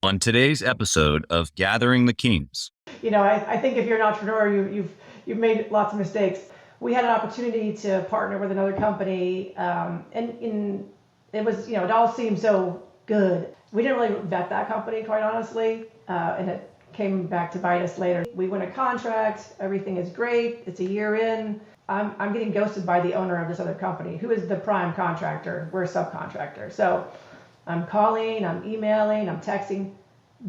On today's episode of Gathering the Kings. I think if you're an entrepreneur, you've made lots of mistakes. We had an opportunity to partner with another company, and it was, it all seemed so good. We didn't really vet that company, quite honestly, and it came back to bite us later. We win a contract, everything is great, it's a year in. I'm getting ghosted by the owner of this other company, who is the prime contractor. We're a subcontractor. So I'm calling, I'm emailing, I'm texting,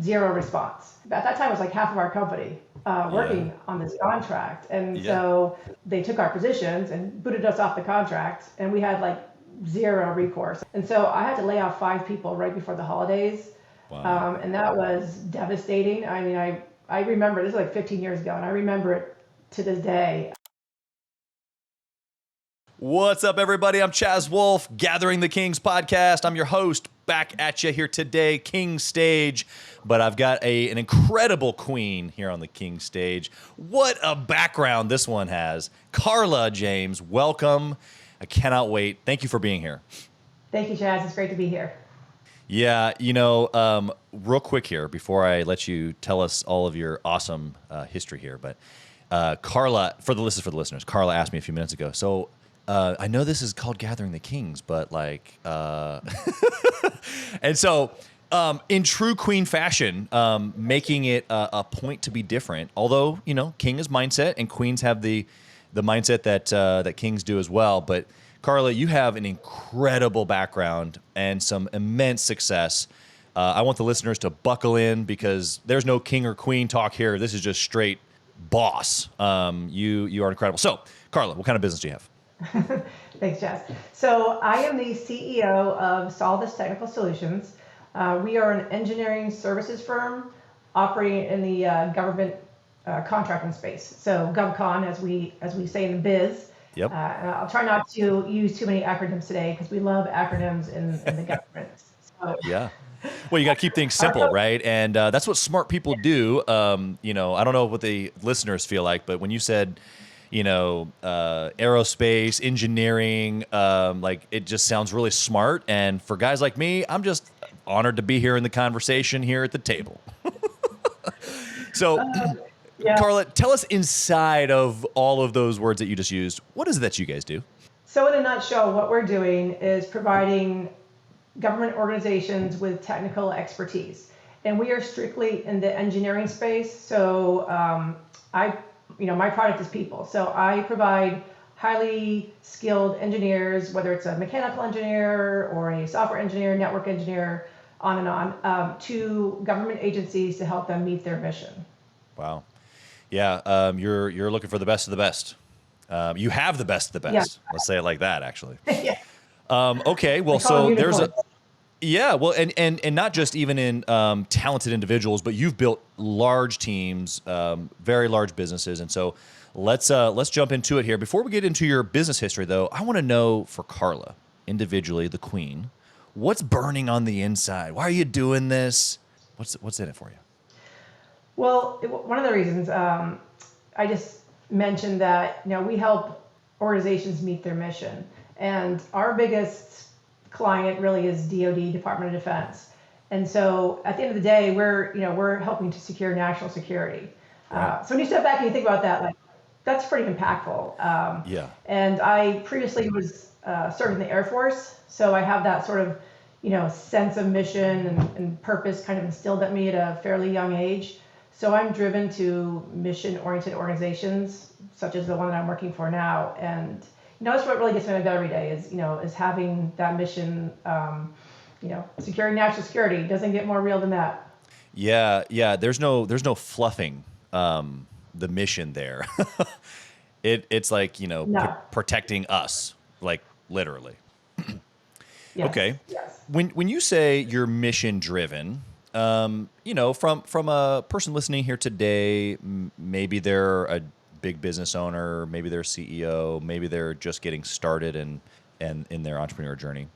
zero response. At that time, it was like half of our company working on this contract. And so they took our positions and booted us off the contract, and we had like zero recourse. And so I had to lay off 5 people right before the holidays. Wow. And that was devastating. I mean, I remember, this is like 15 years ago, and I remember it to this day. What's up, everybody? I'm Chaz Wolfe, Gathering the Kings podcast. I'm your host, back at you here today, King Stage. But I've got an incredible queen here on the King Stage. What a background this one has. Carla James, welcome. I cannot wait. Thank you for being here. Thank you, Chaz. It's great to be here. Yeah, real quick here, before I let you tell us all of your awesome history here, but Carla, for the listeners, Carla asked me a few minutes ago, so I know this is called Gathering the Kings, but and so in true queen fashion, making it a point to be different, although, king is mindset and queens have the mindset that kings do as well. But Carla, you have an incredible background and some immense success. I want the listeners to buckle in because there's no king or queen talk here. This is just straight boss. You are incredible. So, Carla, what kind of business do you have? Thanks, Jess. So I am the CEO of Solidus Technical Solutions. We are an engineering services firm operating in the government contracting space. So GovCon, as we say in the biz. Yep. I'll try not to use too many acronyms today because we love acronyms in the government. So. Yeah. Well, you got to keep things simple, right? And that's what smart people do. I don't know what the listeners feel like, but when you said aerospace, engineering, it just sounds really smart. And for guys like me, I'm just honored to be here in the conversation here at the table. So, Carla, tell us inside of all of those words that you just used, what is it that you guys do? So in a nutshell, what we're doing is providing government organizations with technical expertise. And we are strictly in the engineering space. So my product is people. So I provide highly skilled engineers, whether it's a mechanical engineer or a software engineer, network engineer, on and on, to government agencies to help them meet their mission. Wow. Yeah, you're looking for the best of the best. You have the best of the best. Yeah. Let's say it like that, actually. Yeah. Okay, well, so there's and not just even in talented individuals, but you've built large teams, very large businesses, and so let's jump into it here. Before we get into your business history, though, I want to know for Carla, individually, the queen, what's burning on the inside? Why are you doing this? What's in it for you? Well, one of the reasons I just mentioned that we help organizations meet their mission, and our biggest client really is DoD, Department of Defense, and so at the end of the day, we're helping to secure national security. Right. So when you step back and you think about that, that's pretty impactful. Yeah. And I previously was serving the Air Force, so I have that sort of sense of mission and purpose kind of instilled at me at a fairly young age. So I'm driven to mission-oriented organizations, such as the one that I'm working for now. And that's what really gets me out of bed every day is having that mission, securing national security. It doesn't get more real than that. Yeah. There's no fluffing the mission there. It's like, protecting us, like literally. Yes. Okay. Yes. When you say you're mission driven, from a person listening here today, maybe they're a big business owner, maybe they're a CEO, maybe they're just getting started and in their entrepreneur journey.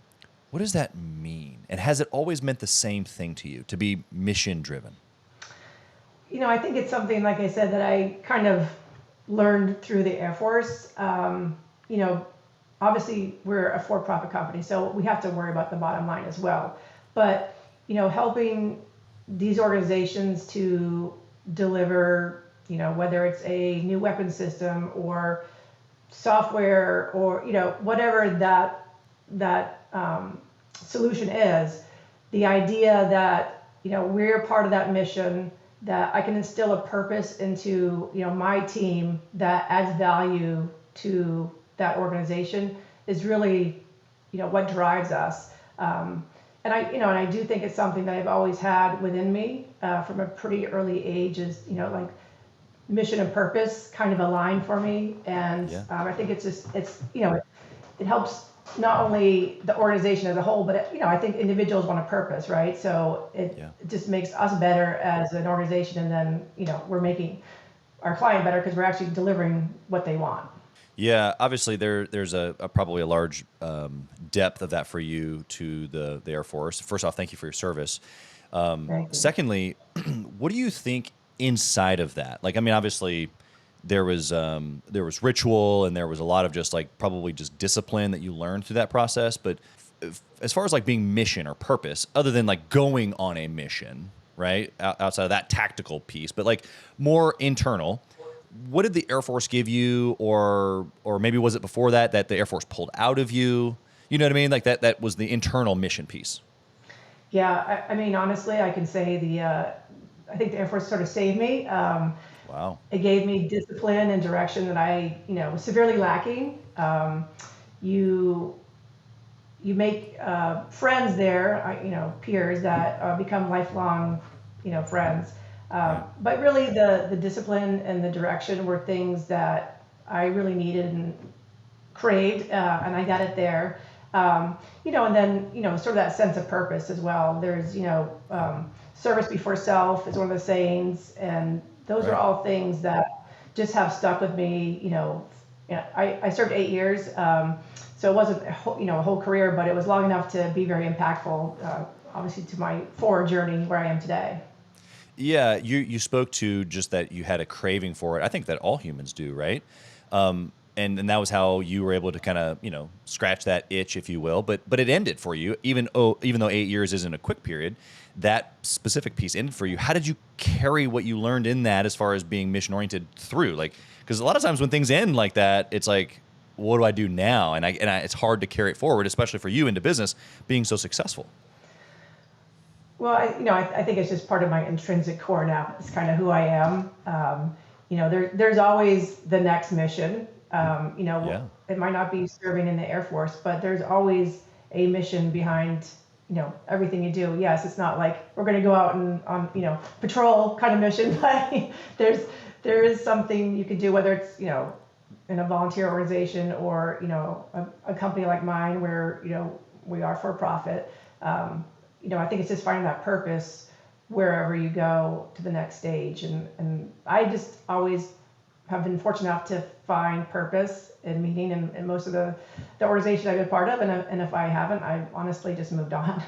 What does that mean? And has it always meant the same thing to you, to be mission driven? I think it's something, like I said, that I kind of learned through the Air Force. Obviously we're a for-profit company, so we have to worry about the bottom line as well. But, helping these organizations to deliver, whether it's a new weapon system or software or, whatever that solution is, the idea that, we're part of that mission, that I can instill a purpose into, my team that adds value to that organization is really, what drives us. And I do think it's something that I've always had within me from a pretty early age is, like mission and purpose kind of align for me. And I think it helps not only the organization as a whole, but I think individuals want a purpose, right? So it just makes us better as an organization, and then we're making our client better because we're actually delivering what they want. Yeah, obviously there's a probably a large depth of that for you to the Air Force. First off, thank you for your service. Thank you. Secondly, what do you think inside of that? Like, I mean, obviously there was ritual and there was a lot of just like probably just discipline that you learned through that process. But as far as like being mission or purpose, other than like going on a mission, right? Outside of that tactical piece, but like more internal, what did the Air Force give you, or maybe was it before that the Air Force pulled out of you? You know what I mean? Like that was the internal mission piece. Yeah, I mean, honestly, I can say I think the Air Force sort of saved me. Wow. It gave me discipline and direction that I, was severely lacking. You make friends there, peers that become lifelong, friends. But really, the discipline and the direction were things that I really needed and craved, and I got it there. And then sort of that sense of purpose as well. There's service before self is one of the sayings, and those are all things that just have stuck with me. I served 8 years, so it wasn't a whole career, but it was long enough to be very impactful, obviously, to my forward journey where I am today. Yeah, you spoke to just that you had a craving for it. I think that all humans do, right? And that was how you were able to kind of scratch that itch, if you will. But it ended for you, even though 8 years isn't a quick period. That specific piece ended for you. How did you carry what you learned in that as far as being mission oriented through? Like, because a lot of times when things end like that, it's like, what do I do now? And it's hard to carry it forward, especially for you into business being so successful. Well, I think it's just part of my intrinsic core now. It's kind of who I am. There's always the next mission. It might not be serving in the Air Force, but there's always a mission behind, everything you do. Yes, it's not like we're going to go out and on, patrol kind of mission, but there is something you can do, whether it's, in a volunteer organization or, a company like mine where, we are for profit. I think it's just finding that purpose wherever you go to the next stage. And I just always have been fortunate enough to find purpose and meaning in most of the organizations I've been part of. And if I haven't, I honestly just moved on.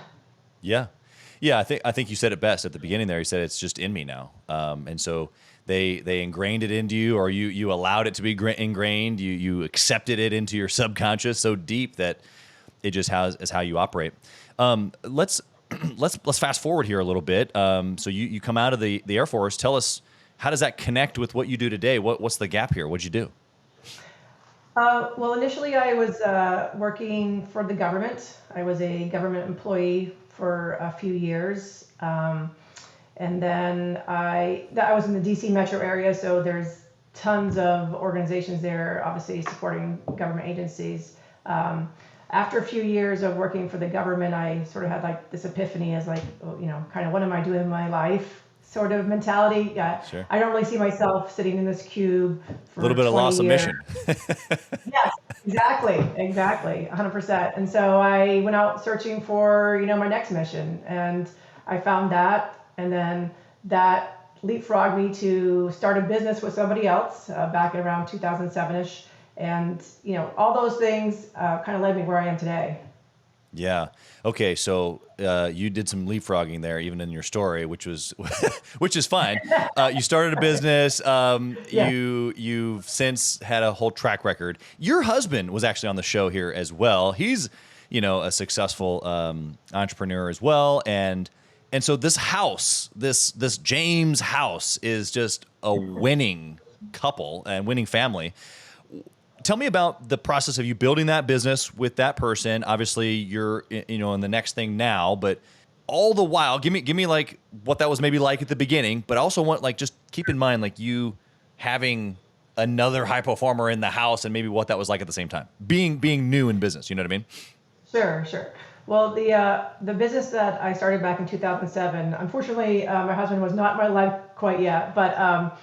Yeah. Yeah. I think you said it best at the beginning there. You said it's just in me now. And so they ingrained it into you, or you allowed it to be ingrained. You accepted it into your subconscious so deep that it just is how you operate. Let's fast forward here a little bit. So you come out of the Air Force. Tell us, how does that connect with what you do today? What's the gap here? What'd you do? Well, initially I was working for the government. I was a government employee for a few years. And then I was in the DC metro area, so there's tons of organizations there, obviously supporting government agencies. After a few years of working for the government, I sort of had like this epiphany as like, kind of what am I doing in my life sort of mentality. Sure. I don't really see myself sitting in this cube for a little bit of loss of mission. Yes, exactly, 100%. And so I went out searching for, my next mission, and I found that, and then that leapfrogged me to start a business with somebody else back in around 2007-ish. And, all those things kind of led me where I am today. Yeah. Okay. So you did some leapfrogging there, even in your story, which is fine. You started a business. Yeah. You've since had a whole track record. Your husband was actually on the show here as well. He's a successful entrepreneur as well, and And so this house, this James house is just a winning couple and winning family. Tell me about the process of you building that business with that person. Obviously, you're in the next thing now, but all the while, give me like what that was maybe like at the beginning. But I also want like just keep in mind like you having another high performer in the house and maybe what that was like at the same time, being new in business. You know what I mean? Sure. Well, the business that I started back in 2007, unfortunately, my husband was not in my life quite yet, but a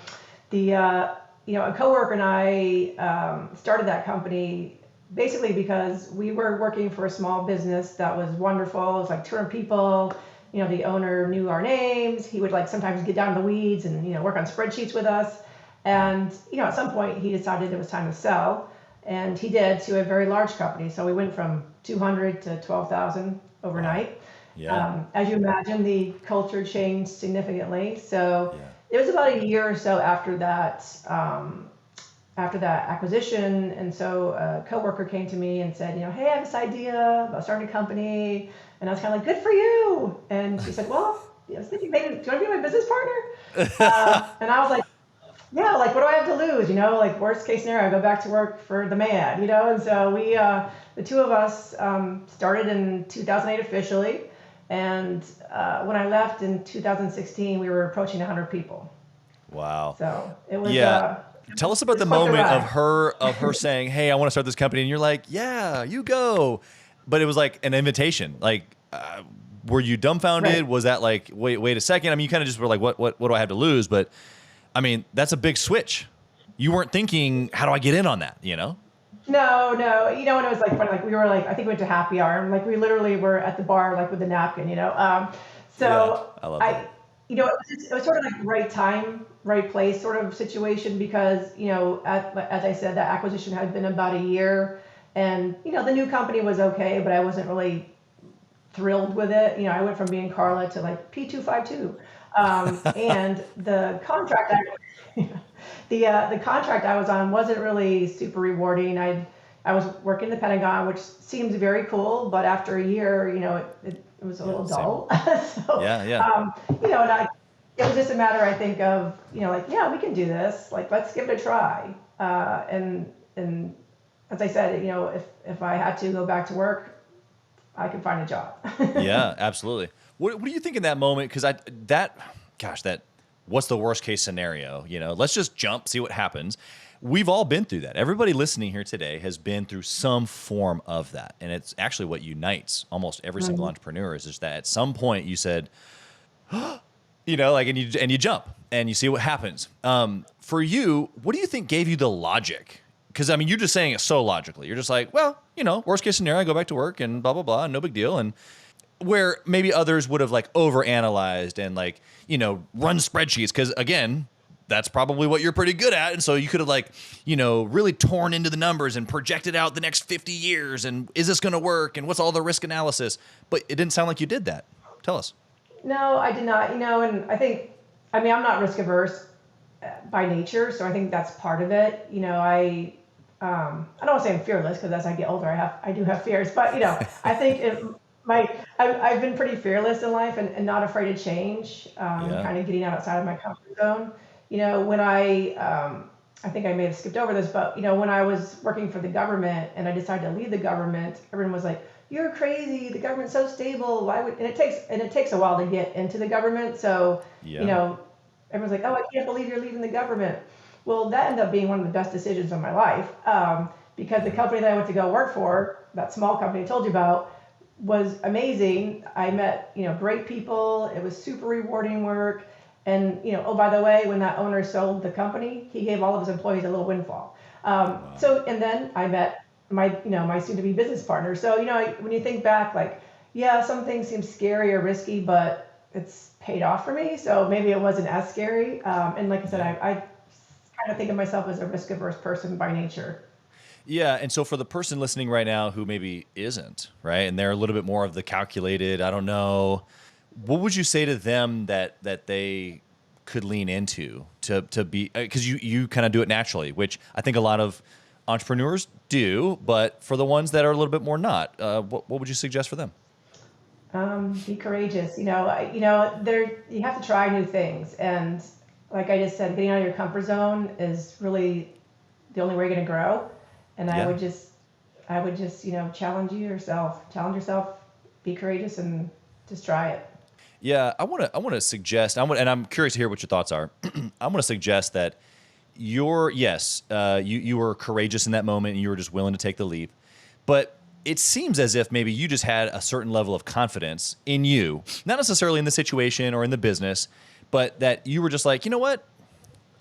coworker and I started that company basically because we were working for a small business that was wonderful. It was like 200 people. The owner knew our names. He would like sometimes get down in the weeds and work on spreadsheets with us. And at some point he decided it was time to sell, and he did, to a very large company. So we went from 200 to 12,000 overnight. Yeah. As you imagine, the culture changed significantly. So it was about a year or so after that acquisition. And so a coworker came to me and said, hey, I have this idea about starting a company. And I was kind of like, good for you. And she said, well, I was thinking, maybe, do you want to be my business partner? And I was like, yeah, like, what do I have to lose? Like, worst case scenario, I go back to work for the man, And so we, the two of us, started in 2008 officially. And when I left in 2016, we were approaching 100 people. Wow. So it was. Tell us about the moment of her saying, "Hey, I want to start this company," and you're like, "Yeah, you go." But it was like an invitation. Like, were you dumbfounded? Right. Was that like, wait a second? I mean, you kind of just were like, what do I have to lose? But I mean, that's a big switch. You weren't thinking, how do I get in on that? No. And it was like funny. Like we were like, I think we went to happy hour, and like we literally were at the bar like with a napkin. So I love that. it was sort of like right time, right place sort of situation because as I said, that acquisition had been about a year, and the new company was okay, but I wasn't really thrilled with it. I went from being Carla to like P252, and the contract the contract I was on wasn't really super rewarding. I was working in the Pentagon, which seems very cool, but after a year, it was a little dull. So, and it was just a matter, I think, of like, yeah, we can do this. Like, let's give it a try. And as I said, if I had to go back to work, I could find a job. Yeah, absolutely. What do you think in that moment? Because what's the worst case scenario? Let's just jump, see what happens. We've all been through that. Everybody listening here today has been through some form of that. And it's actually what unites almost every single entrepreneur is just that at some point you said, and you jump and you see what happens. For you, what do you think gave you the logic? Because, I mean, you're just saying it so logically. You're just like, well, worst case scenario, I go back to work and blah, blah, blah, no big deal. And where maybe others would have like overanalyzed and like, run spreadsheets. Because again, that's probably what you're pretty good at. And so you could have like, really torn into the numbers and projected out the next 50 years. And is this going to work? And what's all the risk analysis? But it didn't sound like you did that. Tell us. No, I did not. And I'm not risk averse by nature. So I think that's part of it. I don't want to say I'm fearless because as I get older, I do have fears. But, I think I've been pretty fearless in life and not afraid to change, kind of getting outside of my comfort zone. When I think I may have skipped over this, but, when I was working for the government and I decided to leave the government, everyone was like, you're crazy. The government's so stable. Why would, and it takes a while to get into the government. So, everyone's like, oh, I can't believe you're leaving the government. Well, that ended up being one of the best decisions of my life, because the company that I went to go work for, that small company I told you about, was amazing. I met, great people. It was super rewarding work. And, oh, by the way, when that owner sold the company, he gave all of his employees a little windfall. So, and then I met my soon-to-be business partner. So, when you think back, like, yeah, some things seem scary or risky, but it's paid off for me. So maybe it wasn't as scary. And like I said, I kind of think of myself as a risk-averse person by nature. Yeah, and so for the person listening right now who maybe isn't, right, and they're a little bit more of the calculated, I don't know, what would you say to them that they could lean into to be, because you kind of do it naturally, which I think a lot of entrepreneurs do, but for the ones that are a little bit more not, what would you suggest for them? Be courageous. There you have to try new things, and like I just said, getting out of your comfort zone is really the only way you're going to grow. And Yeah. I would just, challenge yourself, be courageous, and just try it. Yeah, I want to suggest, and I'm curious to hear what your thoughts are. I want to suggest that you were courageous in that moment and you were just willing to take the leap. But it seems as if maybe you just had a certain level of confidence in you, not necessarily in the situation or in the business, but that you were just like, you know what?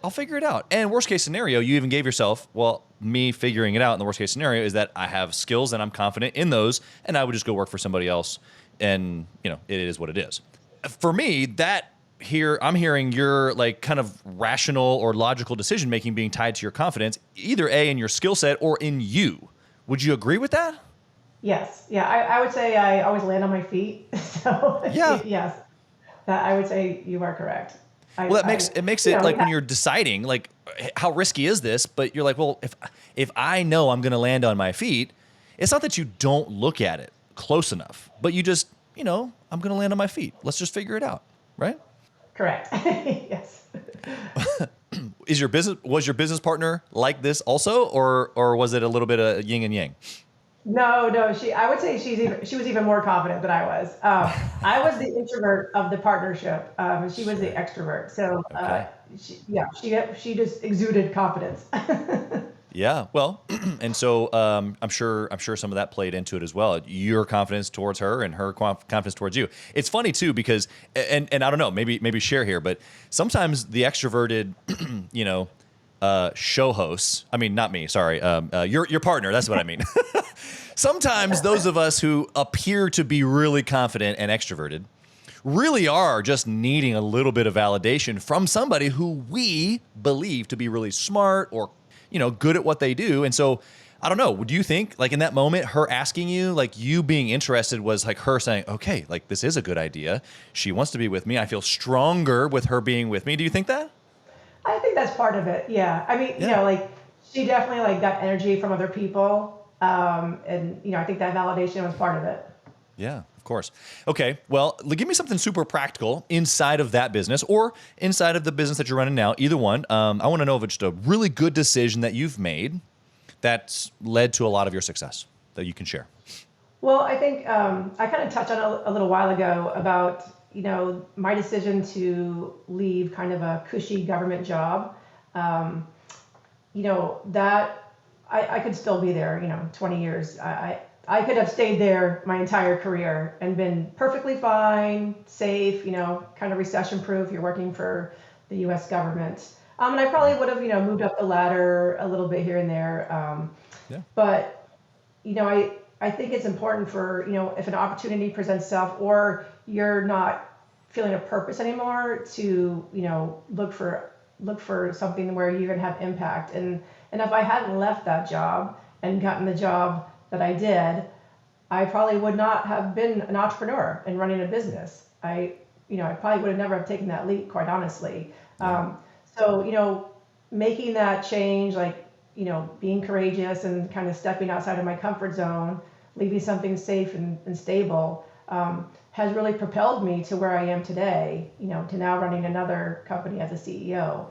I'll figure it out. And worst case scenario, you even gave yourself, well, me figuring it out in the worst case scenario is that I have skills and I'm confident in those, and I would just go work for somebody else. And, it is what it is. For me, I'm hearing your like kind of rational or logical decision making being tied to your confidence, either A, in your skill set or in you. Would you agree with that? Yes. Yeah. I would say I always land on my feet. So Yeah. yes, that I would say you are correct. Well, that makes it like when you're deciding like how risky is this, but you're like, well, if I know I'm going to land on my feet, it's not that you don't look at it close enough, but you just, I'm going to land on my feet. Let's just figure it out, right? Correct. Yes. Was your business partner like this also, or was it a little bit of yin and yang? No. I would say she was even more confident than I was. I was the introvert of the partnership. She was the extrovert. So Okay. she just exuded confidence. Yeah, well, and so I'm sure some of that played into it as well. Your confidence towards her and her confidence towards you. It's funny too because, and I don't know, maybe share here, but sometimes the extroverted, show hosts. I mean, not me. Sorry, your partner. That's what I mean. Sometimes those of us who appear to be really confident and extroverted really are just needing a little bit of validation from somebody who we believe to be really smart or good at what they do. And so I don't know, would you think like in that moment, her asking you, like you being interested was like her saying, okay, like this is a good idea. She wants to be with me. I feel stronger with her being with me. Do you think that? I think that's part of it. Yeah. I mean, Yeah. like she definitely like got energy from other people. And I think that validation was part of it. Yeah, of course. Okay, well, give me something super practical inside of that business or inside of the business that you're running now, either one. I want to know if it's just a really good decision that you've made that's led to a lot of your success that you can share. Well, I think I kind of touched on a little while ago about, my decision to leave kind of a cushy government job. That I could still be there, 20 years. I could have stayed there my entire career and been perfectly fine, safe, kind of recession proof. You're working for the US government. And I probably would have, moved up the ladder a little bit here and there. Yeah. But, I think it's important for, if an opportunity presents itself or you're not feeling a purpose anymore to, look for something where you're going to have impact. And if I hadn't left that job and gotten the job that I did, I probably would not have been an entrepreneur and running a business. I probably would have never have taken that leap, quite honestly. So, making that change, like, being courageous and kind of stepping outside of my comfort zone, leaving something safe and stable, has really propelled me to where I am today, to now running another company as a CEO,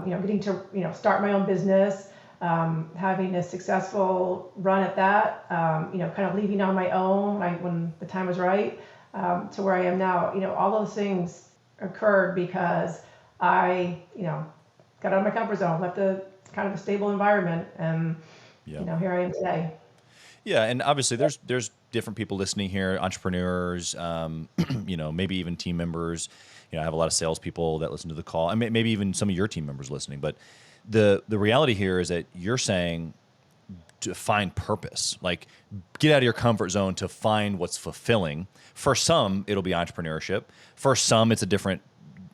getting to, start my own business, having a successful run at that, kind of leaving on my own when the time was right, to where I am now. All those things occurred because I, got out of my comfort zone, left a kind of a stable environment, and here I am today. Yeah, and obviously there's different people listening here, entrepreneurs, maybe even team members. I have a lot of salespeople that listen to the call, and maybe even some of your team members listening. But the reality here is that you're saying to find purpose, like get out of your comfort zone to find what's fulfilling. For some, it'll be entrepreneurship. For some, it's a different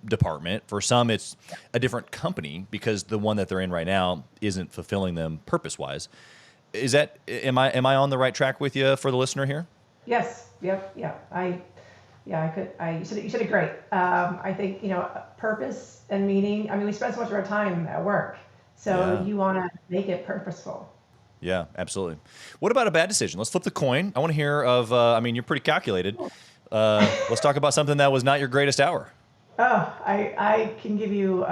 department. For some, it's a different company because the one that they're in right now isn't fulfilling them purpose-wise. Am I on the right track with you for the listener here? Yes. Yep. Yeah. You said it great. I think, purpose and meaning. I mean, we spend so much of our time at work, so you want to make it purposeful. Yeah, absolutely. What about a bad decision? Let's flip the coin. I want to hear of, you're pretty calculated. Let's talk about something that was not your greatest hour. Oh, I can give you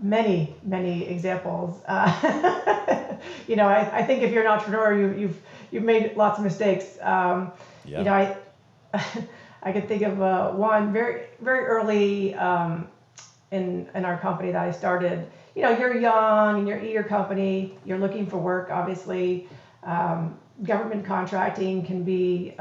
many examples. I think if you're an entrepreneur, you've made lots of mistakes. Yeah. I could think of one very very early in our company that I started. You're young and you're your company. You're looking for work, obviously. Government contracting can be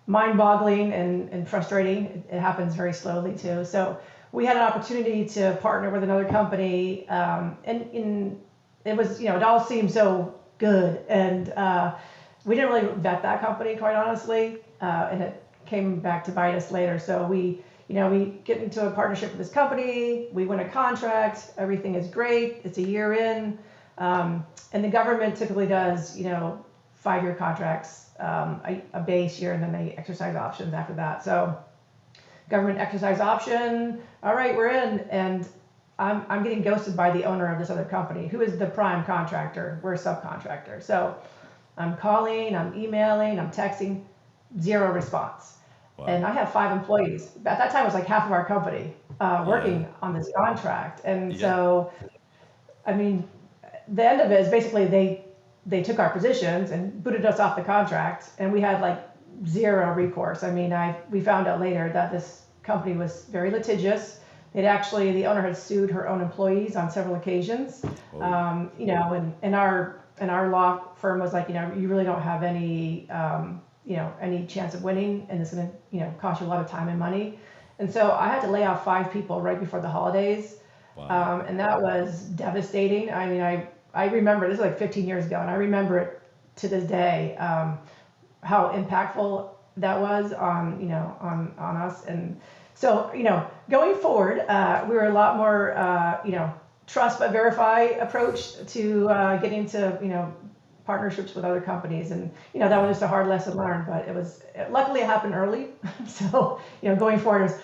mind-boggling and frustrating. It happens very slowly too. So we had an opportunity to partner with another company, and it was, it all seemed so good, and we didn't really vet that company, quite honestly, and it came back to bite us later. So we get into a partnership with this company, we win a contract, everything is great, it's a year in, and the government typically does, 5-year contracts, a base year, and then they exercise options after that. So government exercise option, all right, we're in, and I'm getting ghosted by the owner of this other company, who is the prime contractor. We're a subcontractor. So I'm calling, I'm emailing, I'm texting, zero response. Wow. And I have 5 employees. At that time, it was like half of our company working on this contract. And so, I mean, the end of it is basically they took our positions and booted us off the contract, and we had like zero recourse. I mean, we found out later that this company was very litigious. The owner had sued her own employees on several occasions. And our law firm was like, you really don't have any chance of winning, and it's going to, cost you a lot of time and money. And so I had to lay off 5 people right before the holidays. Wow. And that was devastating. I mean, I remember, this is like 15 years ago, and I remember it to this day, how impactful that was on us. And so, going forward, we were a lot more, trust but verify approach to getting to, partnerships with other companies. And, that was just a hard lesson learned, but luckily it happened early. So, going forward, there's,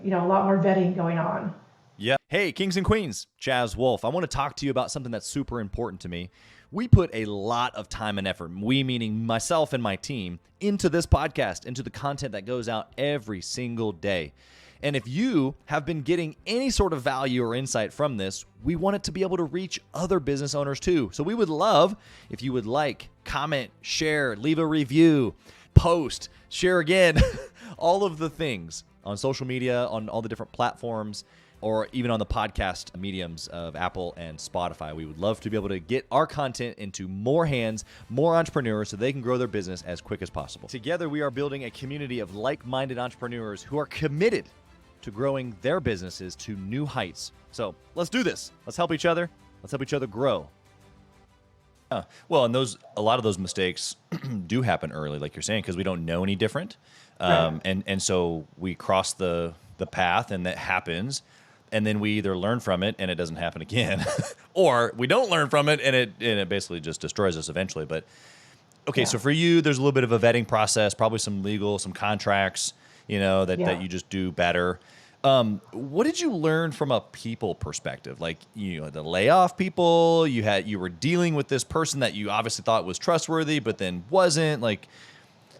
a lot more vetting going on. Yeah. Hey, Kings and Queens, Chaz Wolfe. I want to talk to you about something that's super important to me. We put a lot of time and effort, we meaning myself and my team, into this podcast, into the content that goes out every single day. And if you have been getting any sort of value or insight from this, we want it to be able to reach other business owners too. So we would love if you would like, comment, share, leave a review, post, share again, all of the things on social media, on all the different platforms, or even on the podcast mediums of Apple and Spotify. We would love to be able to get our content into more hands, more entrepreneurs, so they can grow their business as quick as possible. Together, we are building a community of like-minded entrepreneurs who are committed to growing their businesses to new heights. So let's do this. Let's help each other. Let's help each other grow. Well, and a lot of those mistakes do happen early, like you're saying, because we don't know any different. Right. And so we cross the path, and that happens. And then we either learn from it and it doesn't happen again, or we don't learn from it and it basically just destroys us eventually. But okay, So for you, there's a little bit of a vetting process, probably some legal, some contracts, that you just do better. What did you learn from a people perspective? Like, the layoff people, you were dealing with this person that you obviously thought was trustworthy, but then wasn't. Like,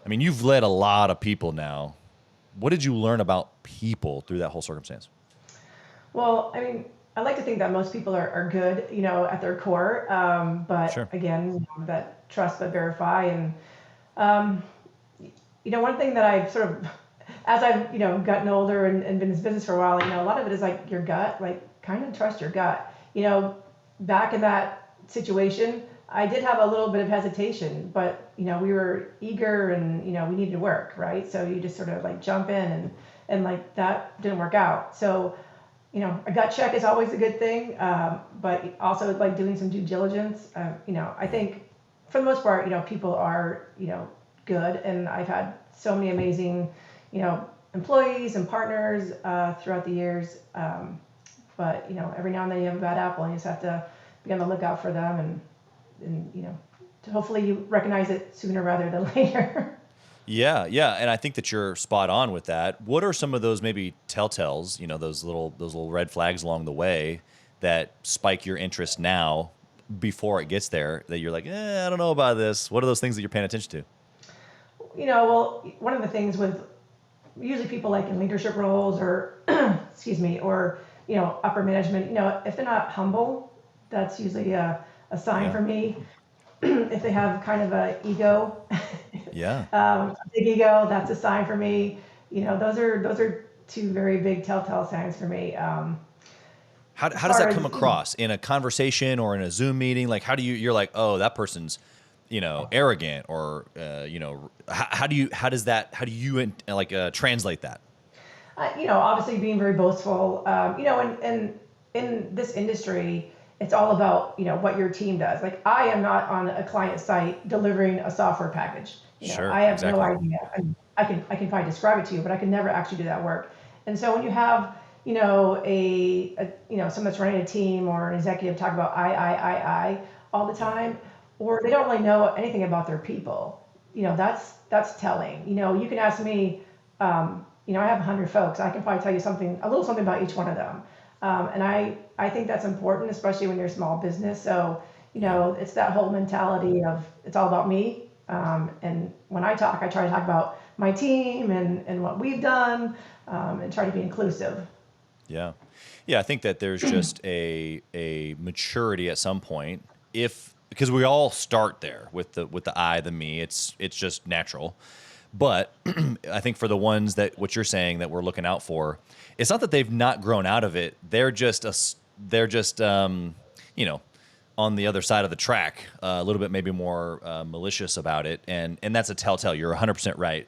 I mean, you've led a lot of people now. What did you learn about people through that whole circumstance? Well, I mean, I like to think that most people are good, at their core. But Sure. again, that trust but verify. And, one thing that I've sort of, as I've, gotten older and been in this business for a while, a lot of it is like your gut, like kind of trust your gut. Back in that situation, I did have a little bit of hesitation, but, we were eager and, we needed to work, right? So you just sort of like jump in and like that didn't work out. So, a gut check is always a good thing, but also like doing some due diligence. I think for the most part, people are, good, and I've had so many amazing, employees and partners throughout the years. But every now and then you have a bad apple, and you just have to be on the lookout for them, and hopefully you recognize it sooner rather than later. Yeah, and I think that you're spot on with that. What are some of those maybe telltales, those little red flags along the way that spike your interest now before it gets there, that you're like, I don't know about this? What are those things that you're paying attention to? Well, one of the things with usually people like in leadership roles or, excuse me, or, upper management, if they're not humble, that's usually a sign Yeah. for me. If they have kind of a ego, Yeah. a big ego, that's a sign for me. Those are two very big telltale signs for me. How As does far that as, come across in a conversation or in a Zoom meeting? Like, how do you're like, oh, that person's, arrogant, or, how do you translate that? obviously being very boastful, and in this industry, it's all about, what your team does. Like, I am not on a client site delivering a software package. Sure. I have no Exactly. idea. I can probably describe it to you, but I can never actually do that work. And so when you have, someone that's running a team or an executive talk about I all the time, or they don't really know anything about their people, that's telling. You can ask me, I have 100 folks. I can probably tell you a little something about each one of them. And I think that's important, especially when you're a small business. So, it's that whole mentality of it's all about me. And when I talk, I try to talk about my team and what we've done, and try to be inclusive. Yeah. Yeah, I think that there's just a maturity at some point, because we all start there with the I, the me. It's just natural. But I think for the ones that what you're saying that we're looking out for, it's not that they've not grown out of it. They're just on the other side of the track, a little bit maybe more malicious about it, and that's a telltale. You're 100% right.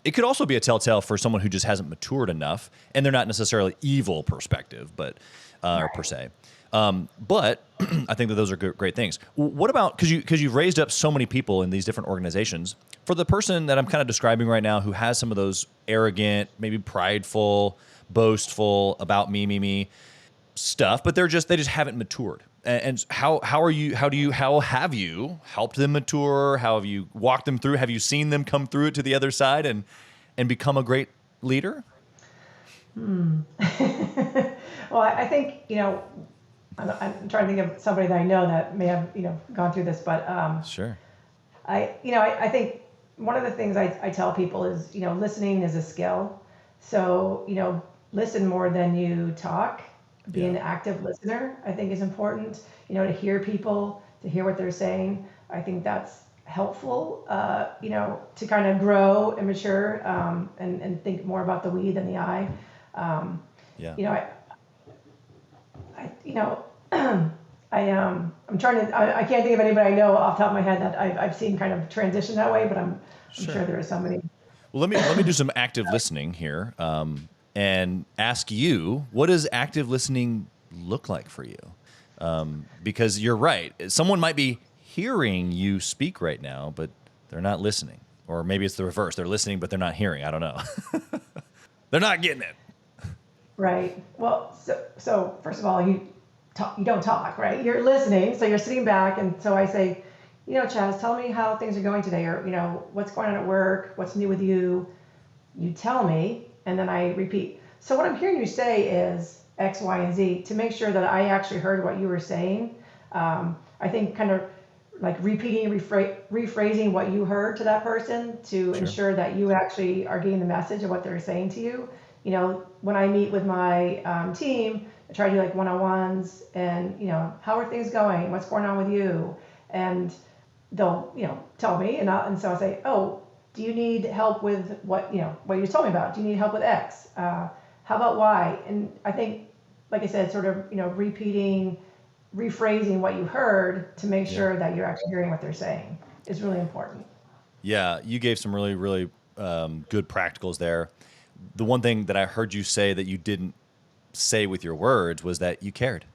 It could also be a telltale for someone who just hasn't matured enough, and they're not necessarily evil perspective, but or per se. But I think that those are great things. What about, because you've raised up so many people in these different organizations, for the person that I'm kind of describing right now who has some of those arrogant, maybe prideful, boastful, about me stuff, but they just haven't matured. And how have you helped them mature? How have you walked them through? Have you seen them come through it to the other side and become a great leader? Well, I think, I'm trying to think of somebody that I know that may have, gone through this, but Sure. I think one of the things I tell people is, listening is a skill. So, listen more than you talk. Be an active listener, I think, is important, to hear people, to hear what they're saying. I think that's helpful, to kind of grow and mature, and think more about the we than the I. Yeah. I'm trying to, I can't think of anybody I know off the top of my head that I've seen kind of transition that way, but I'm sure there are somebody. Well, let me do some active listening here, and ask you, what does active listening look like for you? Because you're right. Someone might be hearing you speak right now, but they're not listening. Or maybe it's the reverse. They're listening, but they're not hearing. I don't know. They're not getting it. Right. Well, so first of all, you don't talk, right? You're listening, so you're sitting back, and so I say, Chaz, tell me how things are going today, or what's going on at work, what's new with you. You tell me, and then I repeat. So what I'm hearing you say is X, Y, and Z, to make sure that I actually heard what you were saying. I think kind of like repeating, rephrasing what you heard to that person to ensure that you actually are getting the message of what they're saying to you. When I meet with my team, I try to do like one-on-ones and, how are things going? What's going on with you? And they'll, tell me, and so I'll say, oh, do you need help with what you just told me about? Do you need help with X? How about Y? And I think, like I said, sort of, repeating, rephrasing what you heard to make sure that you're actually hearing what they're saying is really important. Yeah, you gave some really, really good practicals there. The one thing that I heard you say that you didn't say with your words was that you cared.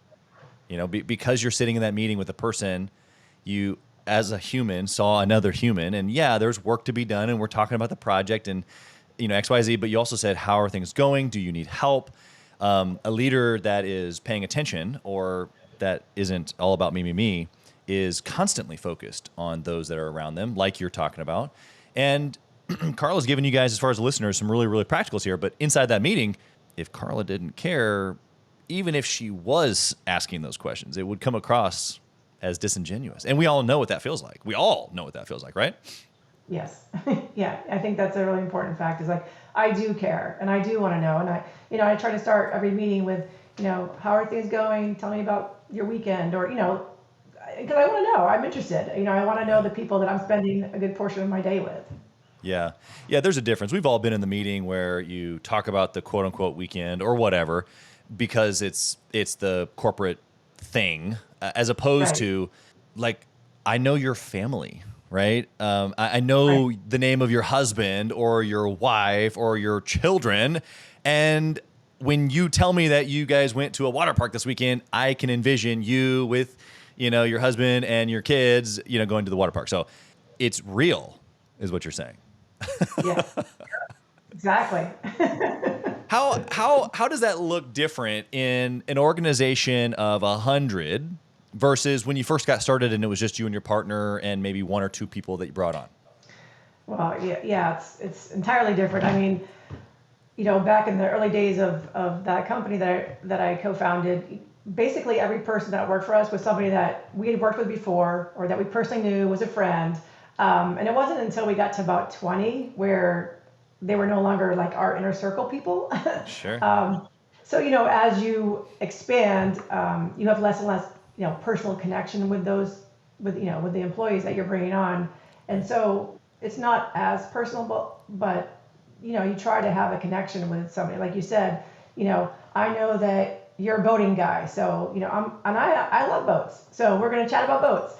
Because you're sitting in that meeting with a person, you, as a human, saw another human, and there's work to be done, and we're talking about the project and X, Y, Z. But you also said, how are things going? Do you need help? A leader that is paying attention, or that isn't all about me, is constantly focused on those that are around them, like you're talking about. And Carla's given you guys, as far as listeners, some really, really practicals here. But inside that meeting, if Carla didn't care, even if she was asking those questions, it would come across as disingenuous. And we all know what that feels like. We all know what that feels like, right? Yes. Yeah. I think that's a really important fact is like, I do care and I do want to know. And I try to start every meeting with, how are things going? Tell me about your weekend or, because I want to know, I'm interested. I want to know the people that I'm spending a good portion of my day with. Yeah. Yeah, there's a difference. We've all been in the meeting where you talk about the quote unquote weekend or whatever because it's the corporate thing as opposed Right. to like I know your family, right? I Right. know the name of your husband or your wife or your children, and when you tell me that you guys went to a water park this weekend, I can envision you with, your husband and your kids, going to the water park. So it's real, is what you're saying. Yes. Exactly. How does that look different in an organization of 100 versus when you first got started and it was just you and your partner and maybe one or two people that you brought on? Well, yeah, it's entirely different. I mean, back in the early days of that company that I co-founded, basically every person that worked for us was somebody that we had worked with before or that we personally knew was a friend. And it wasn't until we got to about 20 where they were no longer like our inner circle people. Sure. So, as you expand, you have less and less, personal connection with those, with the employees that you're bringing on. And so it's not as personal, but, you try to have a connection with somebody. Like you said, I know that you're a boating guy. So, I love boats. So we're going to chat about boats.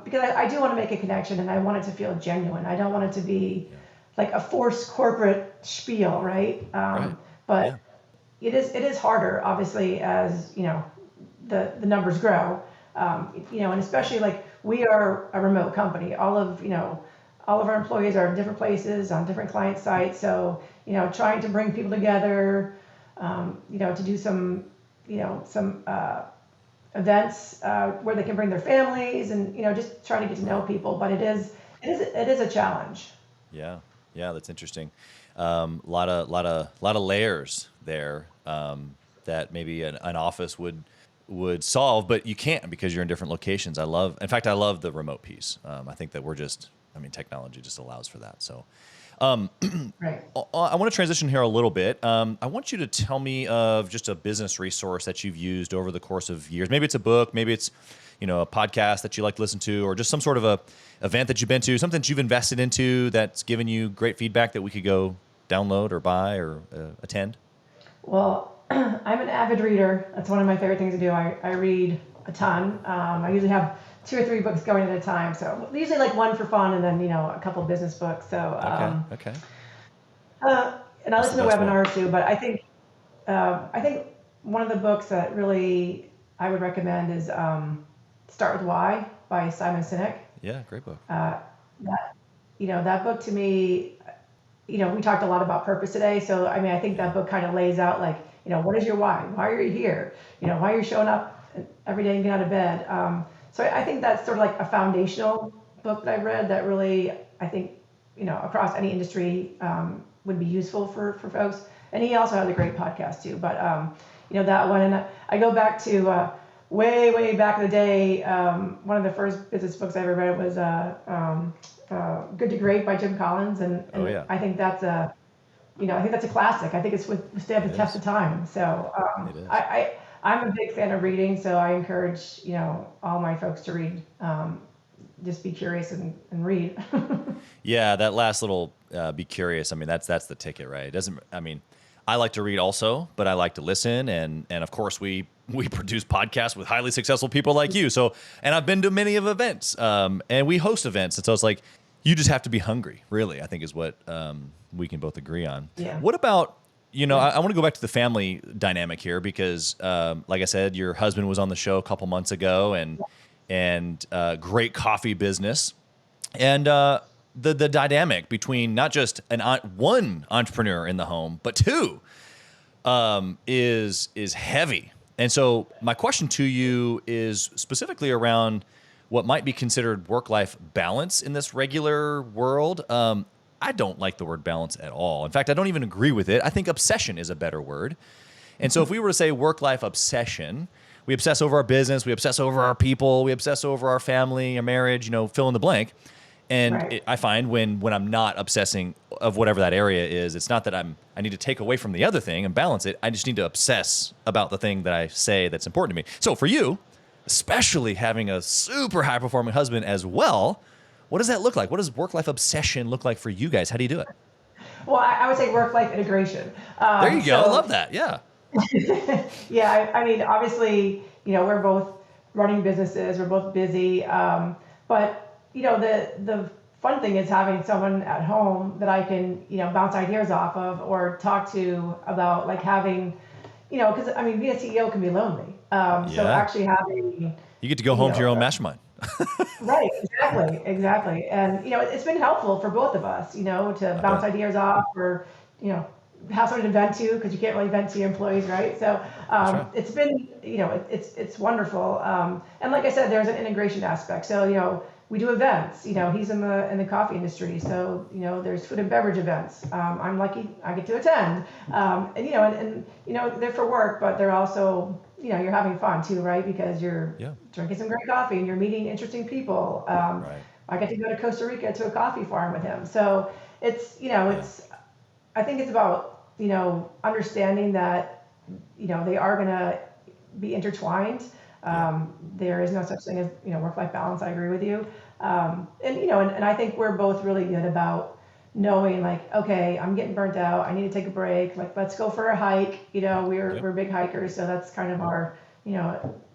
Because I do want to make a connection and I want it to feel genuine. I don't want it to be like a forced corporate spiel, right? Right. But it is harder, obviously, as the numbers grow. And especially like we are a remote company. All of our employees are in different places on different client sites. So trying to bring people together, to do some events where they can bring their families and just trying to get to know people. But it is a challenge. Yeah. Yeah, that's interesting. Lot of layers there that maybe an office would solve, but you can't because you're in different locations. In fact, I love the remote piece. I think that technology just allows for that. So, Right. I want to transition here a little bit. I want you to tell me of just a business resource that you've used over the course of years. Maybe it's a book, maybe it's a podcast that you like to listen to, or just some sort of a event that you've been to, something that you've invested into that's given you great feedback that we could go download or buy or attend. Well, I'm an avid reader. That's one of my favorite things to do. I read a ton. I usually have 2 or 3 books going at a time. So usually like one for fun and then, a couple business books. So, Okay. And I listen to webinars too, but I think one of the books that really I would recommend is Start With Why by Simon Sinek. Yeah, great book. That book to me, we talked a lot about purpose today. So, I think that book kind of lays out like, what is your why? Why are you here? Why are you showing up every day and get out of bed? So I think that's sort of like a foundational book that I read that really, I think, across any industry would be useful for folks. And he also has a great podcast too. But, that one, and I go back to way back in the day. One of the first business books I ever read was Good to Great by Jim Collins. And I think that's a classic. I think it's withstand the test of time. So I'm a big fan of reading, so I encourage all my folks to read. Just be curious and read. Yeah, that last little be curious. That's the ticket, right? It doesn't. I like to read also, but I like to listen, and of course we produce podcasts with highly successful people like you. So, and I've been to many of events, and we host events, and so it's like you just have to be hungry. Really, I think is what we can both agree on. Yeah. What about I want to go back to the family dynamic here because, like I said, your husband was on the show a couple months ago, and great coffee business, and the dynamic between not just one entrepreneur in the home, but two, is heavy. And so my question to you is specifically around what might be considered work-life balance in this regular world. I don't like the word balance at all. In fact, I don't even agree with it. I think obsession is a better word. And so if we were to say work-life obsession, we obsess over our business, we obsess over our people, we obsess over our family, our marriage, fill in the blank. And Right. I find when I'm not obsessing of whatever that area is, it's not that I need to take away from the other thing and balance it. I just need to obsess about the thing that I say that's important to me. So for you, especially having a super high performing husband as well, what does that look like? What does work-life obsession look like for you guys? How do you do it? Well, I would say work-life integration. There you go. I So love that. Yeah. yeah, I mean, obviously, we're both running businesses, we're both busy, but the fun thing is having someone at home that I can bounce ideas off of or talk to about like having, because I mean, being a CEO can be lonely. So Yeah. actually having, You get to go you home to know, your own mastermind. right, exactly. And it's been helpful for both of us, to I bounce bet. ideas off or, you know, have someone to vent to because you can't really vent to your employees, right? So That's right. it's been, it's wonderful. And like I said, there's an integration aspect. So we do events. He's in the coffee industry, so there's food and beverage events. I'm lucky I get to attend. And they're for work, but they're also you're having fun too, right? Because you're Yeah. drinking some great coffee and you're meeting interesting people. Right. I get to go to Costa Rica to a coffee farm with him. So it's, Yeah. I think it's about, understanding that, they are going to be intertwined. Yeah. There is no such thing as, work-life balance. I agree with you. And I think we're both really good about knowing like, okay, I'm getting burnt out. I need to take a break. Like, let's go for a hike. We're, Yep. we're big hikers. So that's kind of our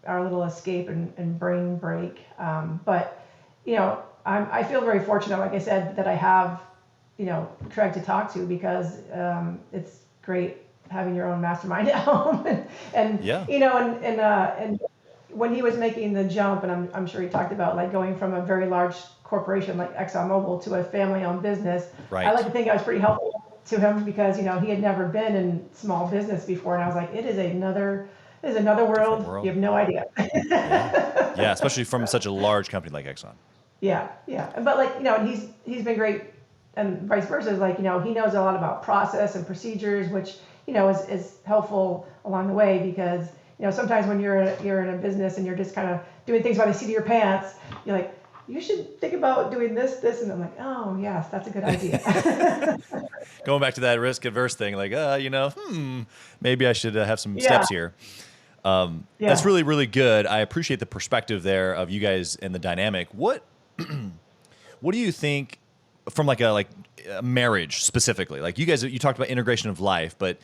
little escape and brain break. But, I feel very fortunate, like I said, that I have, Craig to talk to because it's great having your own mastermind at home. and Yeah. and when he was making the jump, and I'm sure he talked about like going from a very large corporation like ExxonMobil to a family-owned business. I like Right. to think I was pretty helpful to him because he had never been in small business before, and I was like, it is another Different world. You world. have no idea. Yeah. Yeah. Especially from such a large company like Exxon. Yeah. But like, and he's been great and vice versa. Is like, he knows a lot about process and procedures, which, is helpful along the way because, sometimes when you're in a business and you're just kind of doing things by the seat of your pants, you're like, you should think about doing this. And I'm like, oh yes, that's a good idea. Going back to that risk averse thing, like, maybe I should have some Yeah. steps here. That's Yeah. really, really good. I appreciate the perspective there of you guys and the dynamic. What do you think from like a marriage specifically? Like you talked about integration of life, but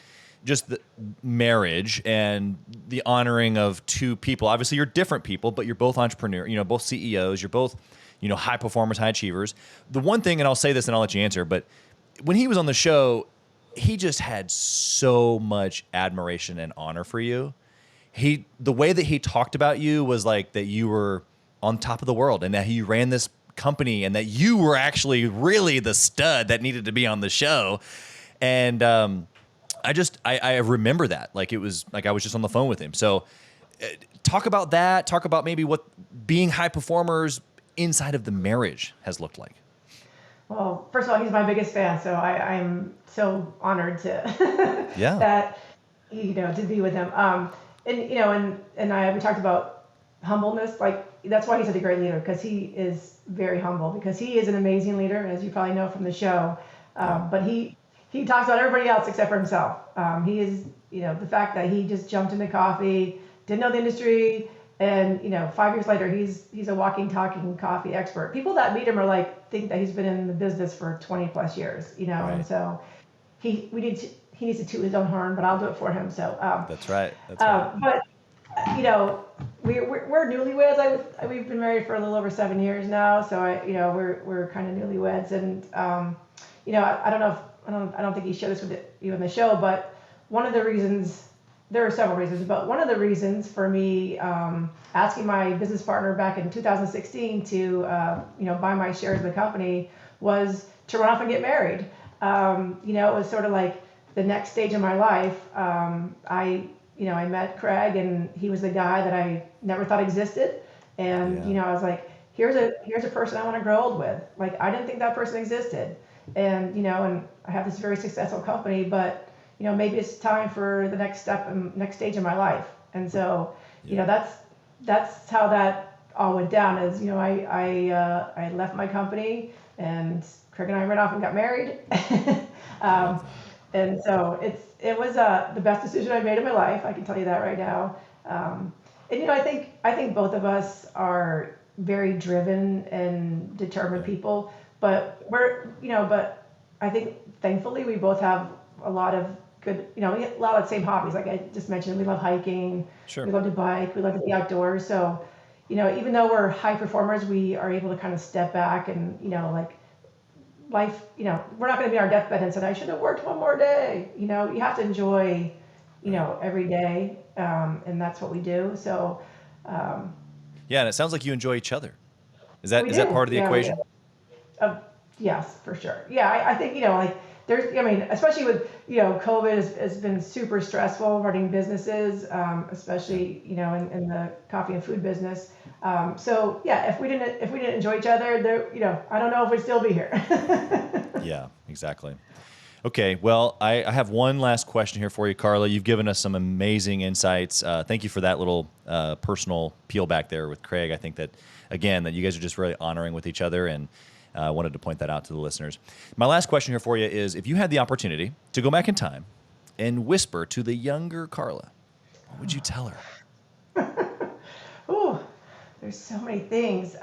just the marriage and the honoring of two people. Obviously, you're different people, but you're both entrepreneurs. Both CEOs. You're both high performers, high achievers. The one thing, and I'll say this and I'll let you answer, but when he was on the show, he just had so much admiration and honor for you. The way that he talked about you was like that you were on top of the world and that he ran this company and that you were actually really the stud that needed to be on the show. And I remember that like it was like I was just on the phone with him. So talk about that. Talk about maybe what being high performers inside of the marriage has looked like. Well, first of all, he's my biggest fan, so I'm so honored to Yeah. that to be with him. We talked about humbleness. Like that's why he's such a great leader because he is very humble because he is an amazing leader, as you probably know from the show. But he talks about everybody else except for himself. He is the fact that he just jumped into coffee, didn't know the industry. And 5 years later, he's a walking, talking coffee expert. People that meet him are like think that he's been in the business for 20 plus years, Right. And so he needs to toot his own horn, but I'll do it for him. So That's right. That's right. but we're newlyweds. We've been married for a little over 7 years now, so we're kind of newlyweds, and I don't think he shared this with you in the show, but one of the reasons. There are several reasons, but one of the reasons for me asking my business partner back in 2016 to buy my shares of the company was to run off and get married. It was sort of like the next stage of my life. I met Craig, and he was the guy that I never thought existed. And Yeah. I was like, here's a person I want to grow old with. Like I didn't think that person existed. And and I have this very successful company, but maybe it's time for the next step and next stage in my life. And so, Yeah. that's how that all went down is, I left my company, and Craig and I ran off and got married. And so it was the best decision I made in my life. I can tell you that right now. And I think both of us are very driven and determined people, but but I think thankfully we both have a lot of good, we have a lot of the same hobbies. Like I just mentioned, we love hiking, Sure. we love to bike, we love to be outdoors. So, even though we're high performers, we are able to kind of step back and, life, we're not going to be on our deathbed and say, I should have worked one more day. You have to enjoy, every day. And that's what we do. So, Yeah, and it sounds like you enjoy each other. Is that we is that do. part of the Yeah, we equation? do. Yes, for sure. Yeah, I think, especially with, COVID has been super stressful running businesses, especially, in the coffee and food business. So yeah, if we didn't enjoy each other, there, I don't know if we'd still be here. Yeah, exactly. Okay, well, I have one last question here for you, Carla. You've given us some amazing insights. Thank you for that little personal peel back there with Craig. I think that, again, that you guys are just really honoring with each other, and I wanted to point that out to the listeners. My last question here for you is, if you had the opportunity to go back in time and whisper to the younger Carla, what would you tell her? Ooh, there's so many things.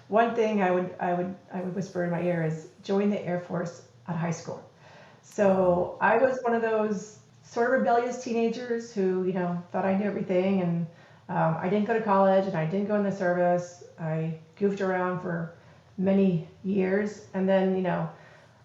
One thing I would whisper in my ear is join the Air Force at high school. So I was one of those sort of rebellious teenagers who, thought I knew everything, and I didn't go to college and I didn't go in the service. I goofed around for many years, and then,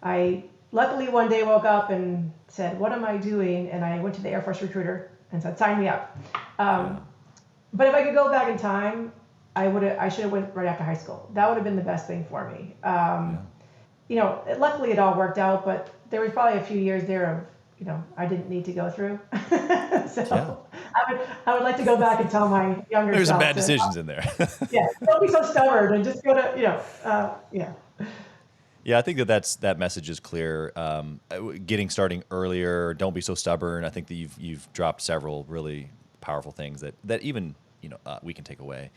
I luckily one day woke up and said, what am I doing? And I went to the Air Force recruiter and said, sign me up. But if I could go back in time, I should have went right after high school. That would have been the best thing for me. Luckily it all worked out, but there was probably a few years there of, I didn't need to go through. So I would like to go back and tell my younger There's some self bad to, decisions in there. yeah, don't be so stubborn and just go to, yeah. Yeah, I think that message is clear. Starting earlier, don't be so stubborn. I think that you've dropped several really powerful things that even we can take away,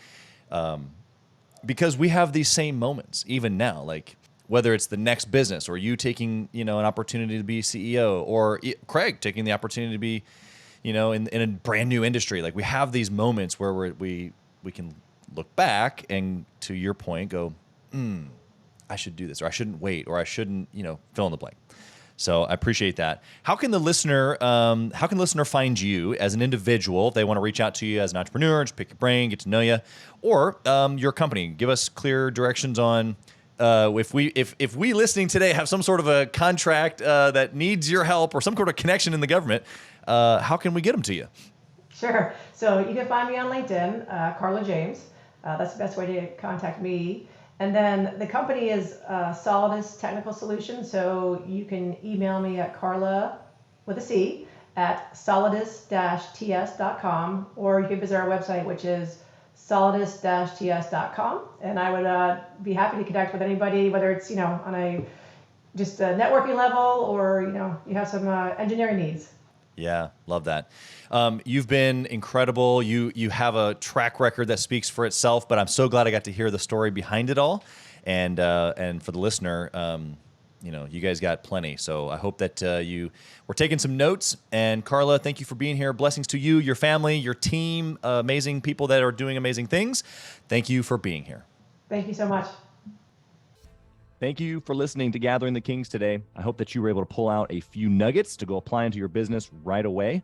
because we have these same moments even now. Like whether it's the next business, or you taking an opportunity to be CEO, or Craig taking the opportunity to be in a brand new industry. Like we have these moments where we can look back and, to your point, go, I should do this, or I shouldn't wait, or I shouldn't, fill in the blank. So I appreciate that. How can the listener find you as an individual if they want to reach out to you as an entrepreneur, just pick your brain, get to know you, or your company? Give us clear directions on if we listening today have some sort of a contract that needs your help, or some sort of connection in the government. How can we get them to you? Sure. So you can find me on LinkedIn, Carla James. That's the best way to contact me. And then the company is Solidus Technical Solutions. So you can email me at Carla with a C at solidus-ts.com, or you can visit our website, which is solidus-ts.com. And I would be happy to connect with anybody, whether it's on just a networking level, or you have some engineering needs. Yeah, love that. You've been incredible. You have a track record that speaks for itself, but I'm so glad I got to hear the story behind it all. And for the listener, you guys got plenty. So I hope that you were taking some notes. And Carla, thank you for being here. Blessings to you, your family, your team, amazing people that are doing amazing things. Thank you for being here. Thank you so much. Thank you for listening to Gathering the Kings today. I hope that you were able to pull out a few nuggets to go apply into your business right away.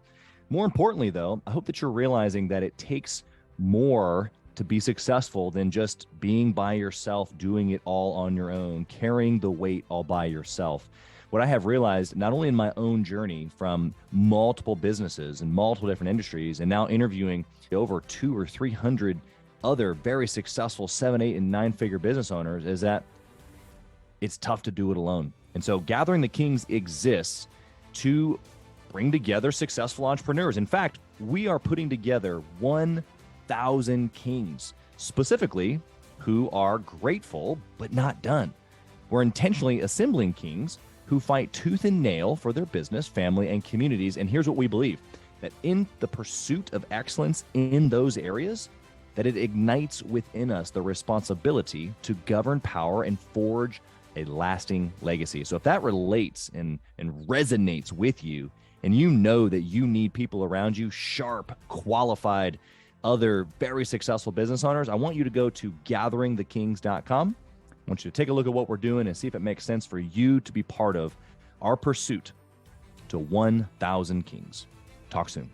More importantly, though, I hope that you're realizing that it takes more to be successful than just being by yourself, doing it all on your own, carrying the weight all by yourself. What I have realized, not only in my own journey from multiple businesses and multiple different industries, and now interviewing over 200 or 300 other very successful 7, 8, and 9-figure business owners, is that it's tough to do it alone. And so Gathering the Kings exists to bring together successful entrepreneurs. In fact, we are putting together 1,000 kings, specifically who are grateful but not done. We're intentionally assembling kings who fight tooth and nail for their business, family, and communities. And here's what we believe. that in the pursuit of excellence in those areas, that it ignites within us the responsibility to govern power and forge a lasting legacy. So if that relates and resonates with you, and you know that you need people around you, sharp, qualified, other very successful business owners, I want you to go to gatheringthekings.com. I want you to take a look at what we're doing and see if it makes sense for you to be part of our pursuit to 1,000 kings. Talk soon.